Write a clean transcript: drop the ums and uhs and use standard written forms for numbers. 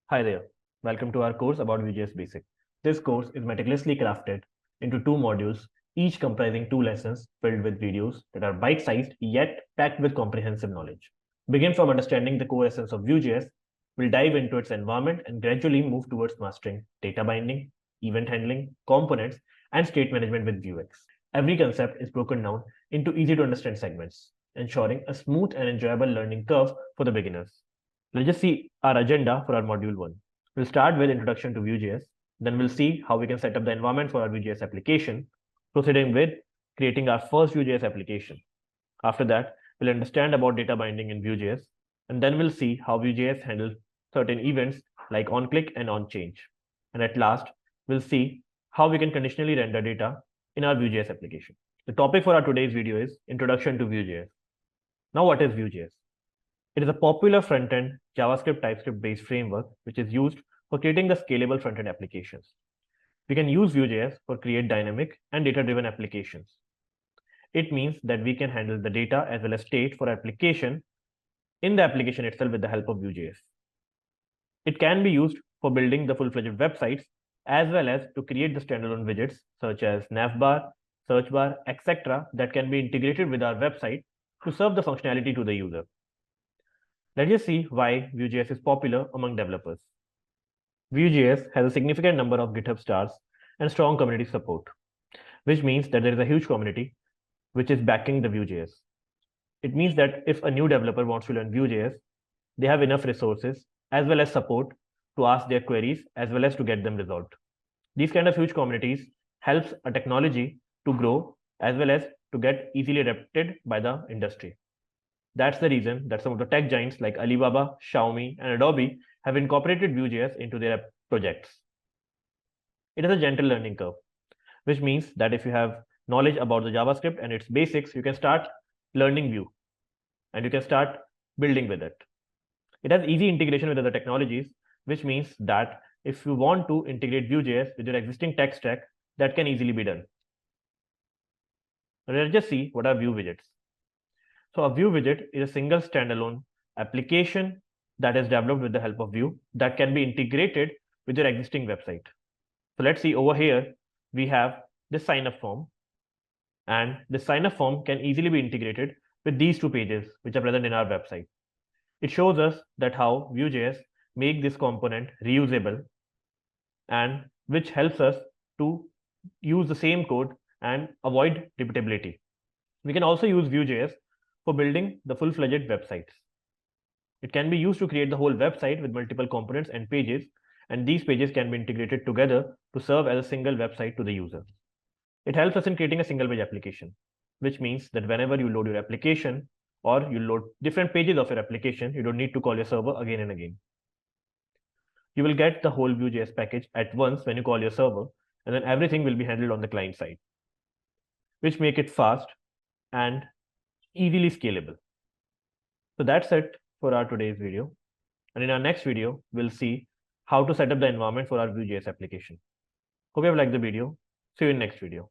Hi there. Welcome to our course about VueJS Basic. This course is meticulously crafted into two modules, each comprising two lessons filled with videos that are bite-sized yet packed with comprehensive knowledge. Begin from understanding the core essence of VueJS, we'll dive into its environment and gradually move towards mastering data binding, event handling, components, and state management with Vuex. Every concept is broken down into easy-to-understand segments, ensuring a smooth and enjoyable learning curve for the beginners. Let's just see our agenda for our module 1. We'll start with introduction to Vue.js. Then we'll see how we can set up the environment for our Vue.js application, proceeding with creating our first Vue.js application. After that, we'll understand about data binding in Vue.js, and then we'll see how Vue.js handles certain events like onClick and onChange. And at last, we'll see how we can conditionally render data in our Vue.js application. The topic for our today's video is Introduction to Vue.js. Now, what is Vue.js? It is a popular front-end JavaScript TypeScript-based framework which is used for creating the scalable front-end applications. We can use Vue.js for create dynamic and data-driven applications. It means that we can handle the data as well as state for application in the application itself with the help of Vue.js. It can be used for building the full-fledged websites as well as to create the standalone widgets such as navbar, search bar, etc. that can be integrated with our website to serve the functionality to the user. Let's just see why Vue.js is popular among developers. Vue.js has a significant number of GitHub stars and strong community support, which means that there is a huge community which is backing the Vue.js. It means that if a new developer wants to learn Vue.js, they have enough resources as well as support to ask their queries as well as to get them resolved. These kind of huge communities helps a technology to grow as well as to get easily adapted by the industry. That's the reason that some of the tech giants like Alibaba, Xiaomi, and Adobe have incorporated Vue.js into their projects. It is a gentle learning curve, which means that if you have knowledge about the JavaScript and its basics, you can start learning Vue and you can start building with it. It has easy integration with other technologies, which means that if you want to integrate Vue.js with your existing tech stack, that can easily be done. Let's just see what are Vue widgets. So a Vue widget is a single standalone application that is developed with the help of Vue that can be integrated with your existing website. So let's see over here, we have this sign up form, and the sign up form can easily be integrated with these two pages which are present in our website. It shows us that how Vue.js make this component reusable and which helps us to use the same code and avoid repeatability. We can also use Vue.js for building the full-fledged websites. It can be used to create the whole website with multiple components and pages, and these pages can be integrated together to serve as a single website to the user. It helps us in creating a single page application, which means that whenever you load your application or you load different pages of your application, you don't need to call your server again and again. You will get the whole Vue.js package at once when you call your server, and then everything will be handled on the client side, which make it fast and easily scalable. So that's it for our today's video. And in our next video, we'll see how to set up the environment for our Vue.js application. Hope you have liked the video. See you in next video.